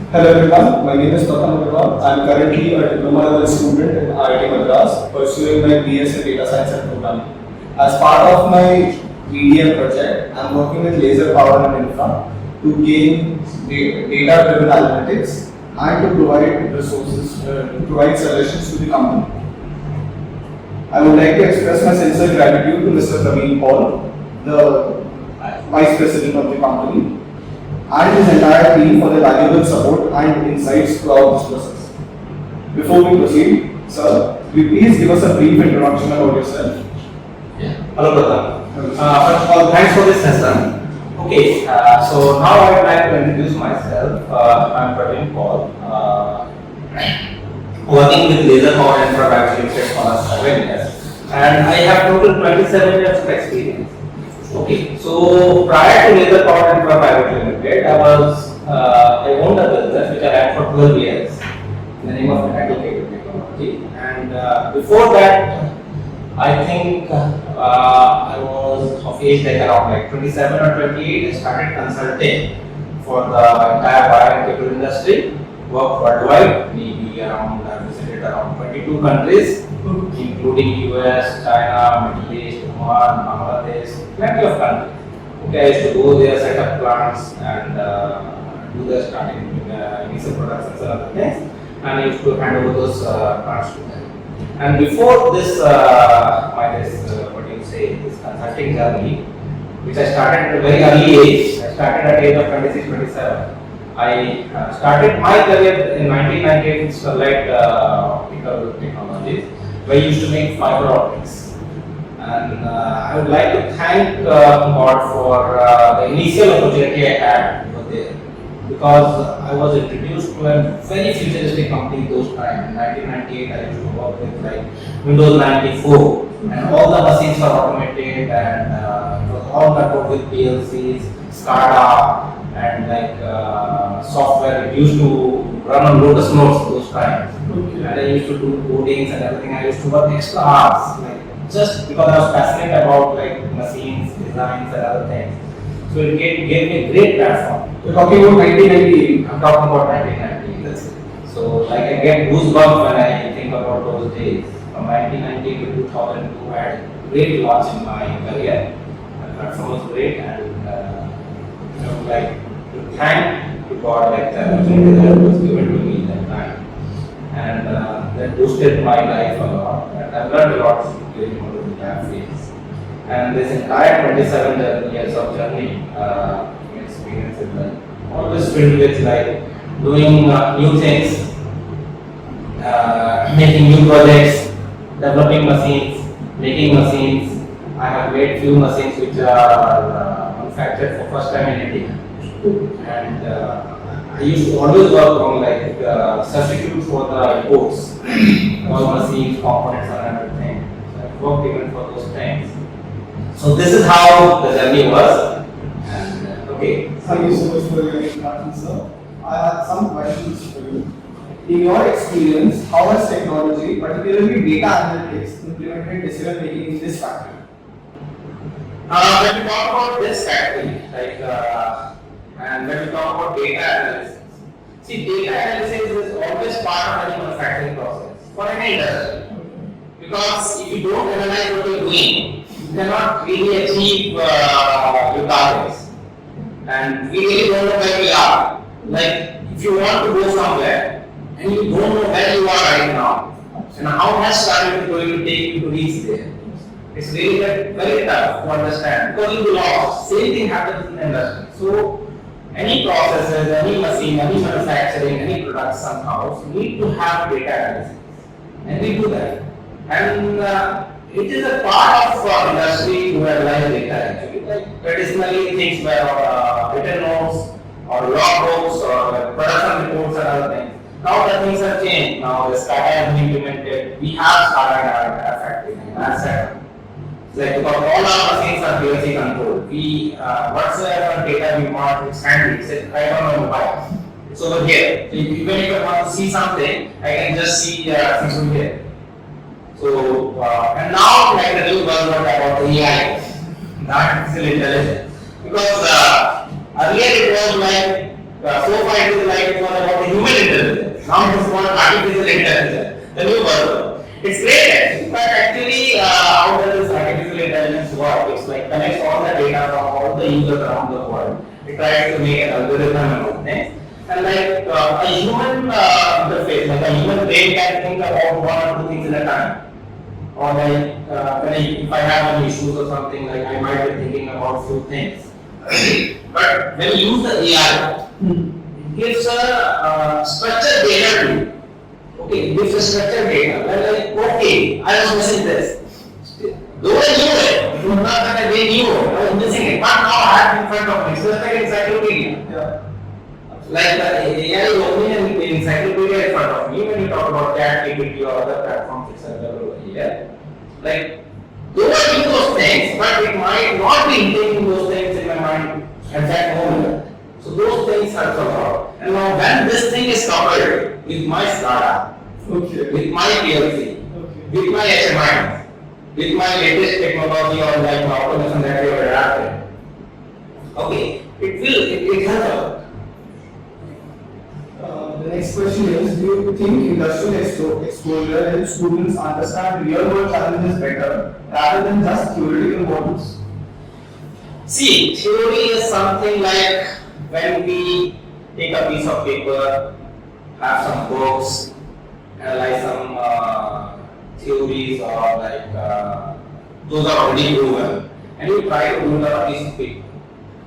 Hello everyone, my name is Pratham Agarwal. I am currently a diploma level student in IIT Madras pursuing my BS in data science and programming. As part of my BDM project, I am working with laser power and infra to gain data-driven analytics and to provide resources, to provide solutions to the company. I would like to express my sincere gratitude to Mr. Praveen Paul, the Vice President of the company, and his entire team for their valuable support and insights throughout this process. Before we proceed, sir, will you please give us a brief introduction about yourself? Hello, brother. First of all, thanks for this session. Okay, so now I would like to introduce myself. I'm Praveen Paul, working with laser power infra limited for last 7 years, and I have total 27 years of experience. Okay, so prior to laser power infra private limited, I owned a business which I had for 12 years in the name of mechanical cable technology, and before that, I think I was of age like around like 27 or 28. I started consulting for the entire wire and cable industry. Worked worldwide, maybe around I visited around 22 countries, including US, China, Middle East, Oman, Bangladesh, plenty of countries. Okay, I used to go there, set up plants, and do the starting initial productions and other things, and I used to hand over those plants to them. And before this, this consulting journey, which I started at a very early age, I started at the age of 26, 27. I started my career in 1998 with Sterlite optical technologies, where I used to make fiber optics. And I would like to thank God for the initial opportunity I had over there, because I was introduced to a very futuristic company those times. In 1998, I used to work with like Windows 94, and all the machines were automated, and it was all controlled with PLCs, SCADA, and like software. It used to run on Lotus Notes those times, and I used to do codings and everything. I used to work extra hours, like just because I was passionate about like machines, designs, and other things. So it gave me a great platform. You're talking about 1998. I'm talking about 1998. That's it. So like I get goosebumps when I think about those days. From 1998 to 2002, I had a great launch in my career. The platform was great, and I would like to thank to God like the opportunity that was given to me at that time, and that boosted my life a lot. And I've learned a lot during all of the lab phase. And this entire 27 years of journey, experience is like always filled with like doing new things, making new projects, developing machines, making machines. I have made few machines which are manufactured for first time in India, and I used to always work on like substitute for the imports, all machines, components, and everything. So I worked even for those things. So this is how the journey was. And okay. Thank you so much for your introduction, sir. I have some questions for you. In your experience, how has technology, particularly data analytics, implemented decision making in this factory? When we talk about this factory, like, and when we talk about data analysis, see, data analysis is always part of any manufacturing process for any industry. Because if you don't analyze what you're doing, you cannot really achieve your targets. And we really don't know where we are. Like, if you want to go somewhere and you don't know where you are right now, and how much time is going to take you to reach there, it's really very tough to understand, because you will lost. Same thing happens in the industry. So, any processes, any machine, any manufacturing, any product somehow need to have data analysis, and we do that. And it is a part of industry to analyze data actually. Like traditionally, things were written notes or logbooks or production reports and other things. Now the things have changed. Now the SCADA has been implemented. We have SCADA in our factory, in our setup. Like because all our machines are PLC controlled. We whatsoever data we want, it's handy. It's right on our mobile. It's over here. So even if I want to see something, I can just see things over here. So and now like the new buzzword about AI, artificial intelligence. Because earlier it was like So far it was about the human intelligence. Now it is called artificial intelligence, the new word. It's great actually, but actually how does this artificial intelligence work? It's like connects all the data from all the users around the world. It tries to make an algorithm and all things. And like a human interface, like a human brain can think about one or two things at a time. Or like if I have any issues or something, like I might be thinking about few things. But when you use the AI, it gives a structured data to you. Okay, it gives a structured data. Like, okay, I was missing this. Though I knew it was not that they knew it, I was missing it. But now I have it in front of me. So it's like an encyclopedia. Yeah. Like the AI is only an encyclopedia in front of me when you talk about ChatGPT or other platforms, etc. over here. Like, though I knew those things, but it might not be thinking those things in my mind at that moment. So those things help a lot. And now when this thing is coupled with my SCADA, with my PLC, with my HMI, with my latest technology or like automation that we have adapted, okay, it helps a lot. The next question is, do you think industrial exposure helps students understand real world challenges better rather than just theoretical models? See, theory is something like when we take a piece of paper, have some books, analyze some theories or like those are already proven, and you try to do it on a piece of paper.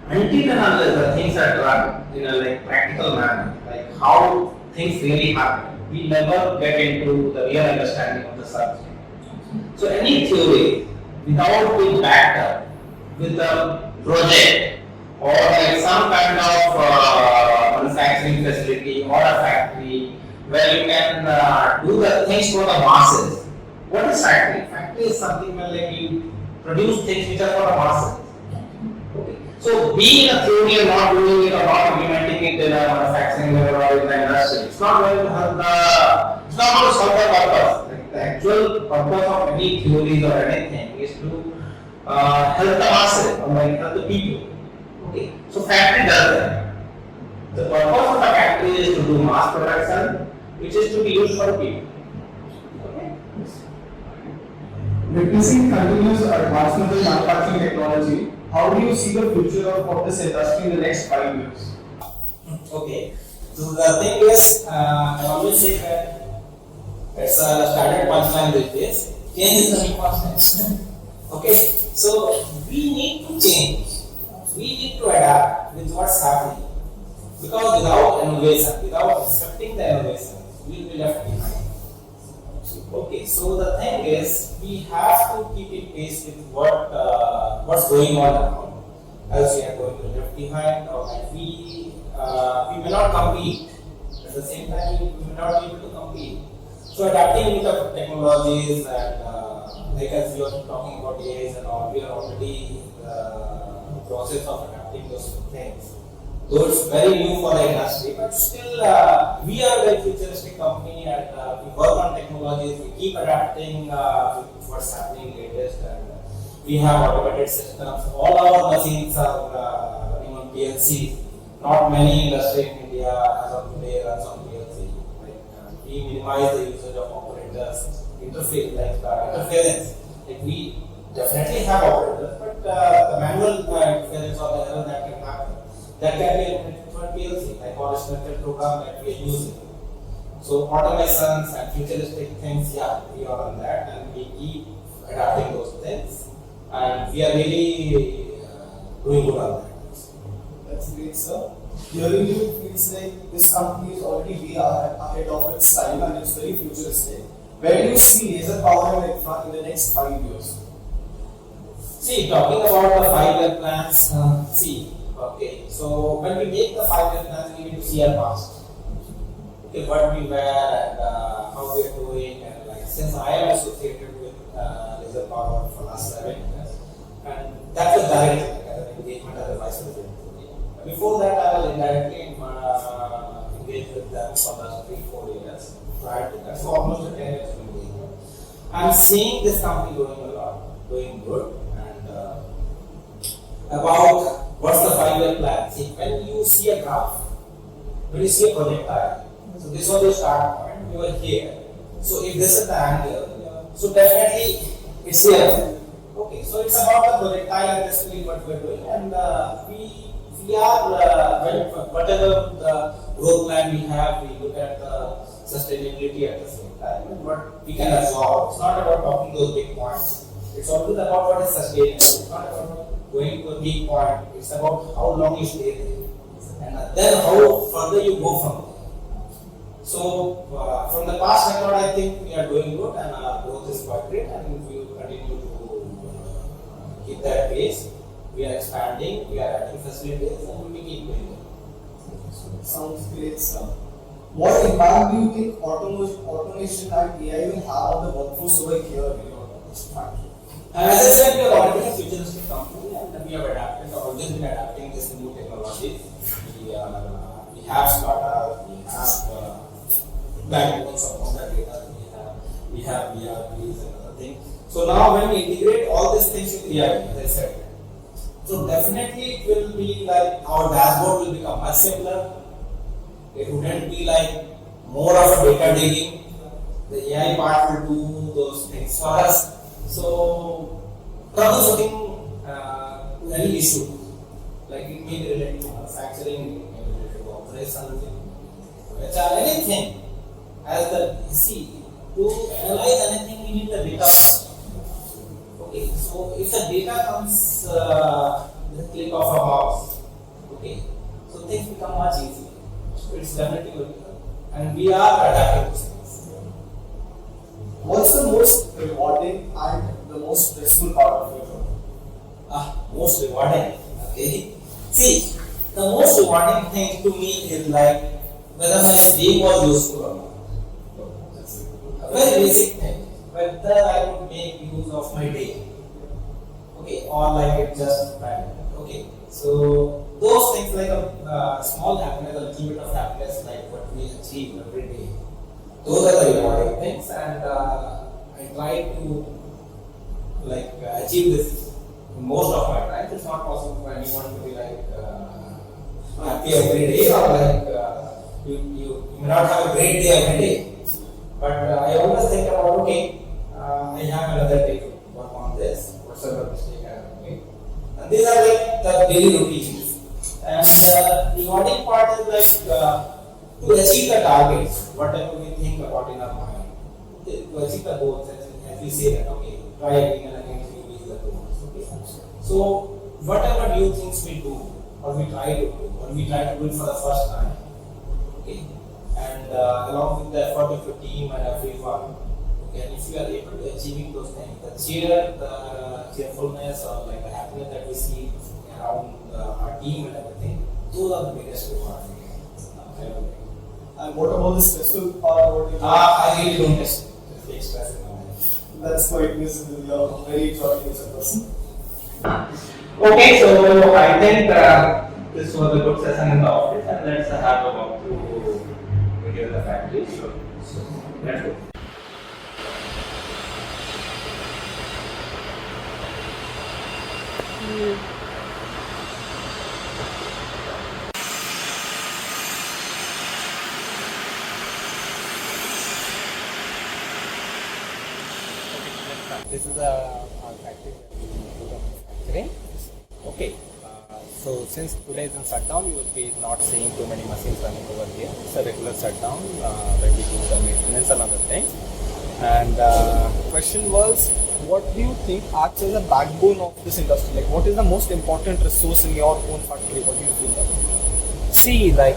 Until and unless the things are done in a like practical manner, like how things really happen, we never get into the real understanding of the subject. So any theory without being backed up with a project or like some kind of manufacturing facility or a factory where you can do the things for the masses. What is factory? Factory is something where like you produce things which are for the masses. Okay. So being a theory and not doing it or not implementing it in a manufacturing level or in the industry, it's not going to help it's not going to solve the purpose. Like the actual purpose of any theories or anything is to help the masses or like help the people. Okay. So factory does that. The purpose of a factory is to do mass production, which is to be used for the people. Okay. Witnessing continuous advancement in manufacturing technology, how do you see the future of this industry in the next 5 years? Okay, so the thing is, I always say that it's a standard punchline with this. Change is the new constant. Okay, so we need to change. We need to adapt with what's happening. Because without innovation, without accepting the innovation, we will be left behind. Okay, so the thing is, we have to keep in pace with what's going on around. Else we are going to be left behind, or like we may not compete. At the same time, we may not be able to compete. So adapting with the technologies and like as you are talking about AIs and all, we are already in the process of adapting those things. Though it's very new for the industry, but still we are a very futuristic company and we work on technologies, we keep adapting with what's happening latest, and we have automated systems. All our machines are running on PLC. Not many industry in India as of today runs on PLC. Like, we minimize the usage of operators, interference. Like we definitely have operators, but the manual interference or the error that can happen, that can be implemented through a PLC, like all instructed program that we are using. So automations and futuristic things, yeah, we are on that and we keep adapting those things, and we are really doing good on that. That's great, sir. Hearing you feels like this company is already way ahead of its time and it's very futuristic. Where do you see laser power in Infra in the next 5 years? See, talking about the 5-year plans, okay, so when we make the 5-year plans, we need to see our past. Okay, what we were and how we are doing, and like since I am associated with laser power for last 7 years, and that's a direct as an engagement as a vice president. Before that, I was indirectly engaged with them for the last 3-4 years. Prior to that, so almost a 10 years engagement. I'm seeing this company doing good, and about what's the 5-year plan. See, when you see a graph, when you see a projectile, so this was the start point, you were here. So if this is the angle, so definitely it's here. Okay, so it's about the projectile and basically what we are doing, and we are whatever the growth plan we have, we look at the sustainability at the same time and what we can absorb. It's not about talking those big points. It's always about what is sustainable. It's not about going to a big point. It's about how long you stay there, and then how further you go from there. So from the past record, I think we are doing good, and our growth is quite great, and we will continue to keep that pace. We are expanding, we are adding facilities, and we keep doing it. Sounds great stuff. What impact do you think automation and AI will have on the workforce over here in your factory? As I said, we are already a futuristic company, and we have adapted, always been adapting this new technology. We have startups, we have backbones of that data, we have ERPs and other things. So now when we integrate all these things with AI, as I said, so definitely it will be like our dashboard will become much simpler. It wouldn't be like more of a data digging. The AI part will do those things for us. So troubleshooting any issue, like it may be related to manufacturing, it may be related to operations, anything. As the to analyze anything, we need the data first. Okay, so if the data comes with a click of a mouse, okay, so things become much easier. So it's definitely good, and we are adapting to things. What's the most rewarding and the most stressful part of your job? Most rewarding. Okay. See, the most rewarding thing to me is like whether my day was useful or not. A very basic thing. Whether I would make use of my day. Okay, or like it just right. Okay. So those things like a small happiness, a little bit of happiness, like what we achieve every day. Those are the rewarding things, and I try to like achieve this most of my time. It's not possible for anyone to be like happy every day, or like you may not have a great day every day. But I always think about, okay, I have another day to work on this, whatever mistake I have made. And these are like the daily routines. And the rewarding part is like to achieve the targets, whatever we think about in our mind. To achieve the goals, as we say that, okay, try again and again to reach the goals. Okay. So whatever new things we do, or we try to do, or we try to do it for the first time, okay, and along with the effort of your team and everyone, okay, and if you are able to achieving those things, the cheerfulness or like the happiness that we see around our team and everything, those are the biggest rewards. And what about the stressful part? I really don't take stress in my life. That's quite visible. You're a very exotic as a person. Okay, so I think this was a good session in the office, and let's have a walk through video in the factory. So let's go. This is our factory manufacturing. Okay, so since today is in shutdown, you will be not seeing too many machines running over here. It's a regular shutdown where we do the maintenance and other things. And the question was, what do you think acts as a backbone of this industry? Like, what is the most important resource in your own factory? What do you feel that? See, like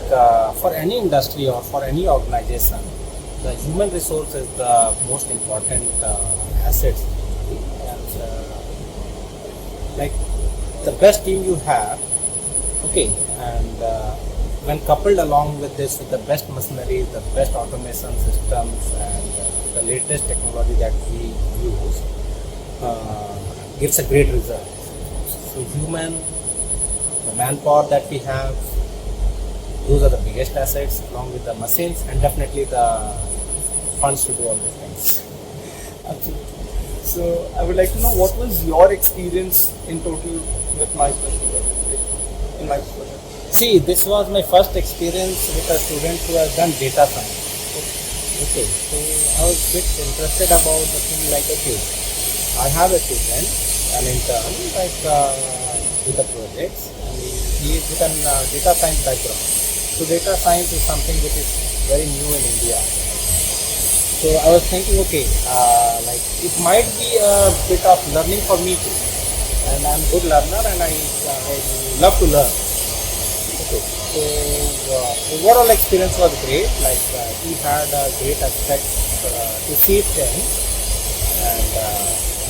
for any industry or for any organization, the human resource is the most important asset. And like the best team you have, okay, and when coupled along with this, with the best machinery, the best automation systems, and the latest technology that we use, gives a great result. So human, the manpower that we have, those are the biggest assets, along with the machines and definitely the funds to do all these things. Absolutely. So I would like to know, what was your experience in total with my project? In my project? See, this was my first experience with a student who has done data science. Okay, so I was a bit interested about the thing like, okay, I have a student, an intern, like with the projects, and he is with a data science background. So data science is something which is very new in India. So I was thinking, okay, like it might be a bit of learning for me too, and I'm a good learner and I love to learn. Okay, so overall experience was great. Like he had a great aspect to see things, and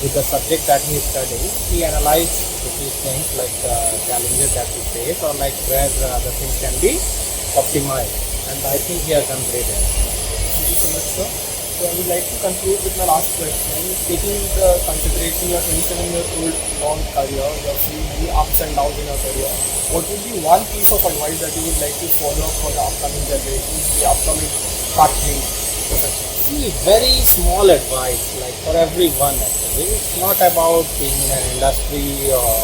with the subject that he is studying, he analyzed these things like challenges that we face or like where the things can be optimized. And I think he has done great. Thank you so much, sir. So I would like to conclude with my last question. Taking the consideration your 27-year-old long career, your many ups and downs in your career, what would be one piece of advice that you would like to follow for the upcoming generation, the upcoming practicing professionals? See, very small advice, like for everyone actually. It's not about being in an industry or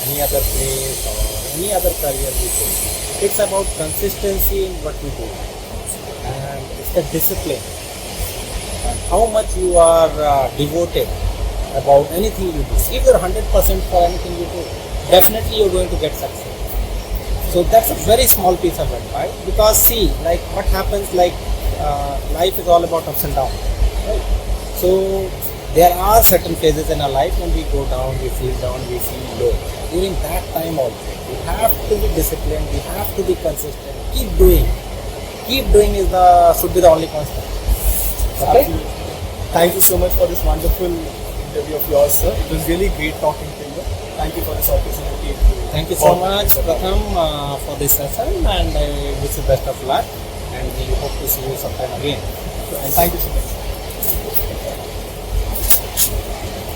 any other place or any other career we take. It's about consistency in what we do. And it's the discipline. And how much you are devoted about anything you do. If you're 100% for anything you do, definitely you're going to get success. So that's a very small piece of advice, because see, like what happens, like life is all about ups and downs, right? So there are certain phases in our life when we go down, we feel low. During that time also, we have to be disciplined, we have to be consistent, keep doing should be the only constant. Okay? Absolutely. Thank you so much for this wonderful interview of yours, sir. It was really great talking to you. Thank you for this opportunity. Thank you so much, Pratham, for this session, and I wish you best of luck, and we hope to see you sometime again. And thank you so much.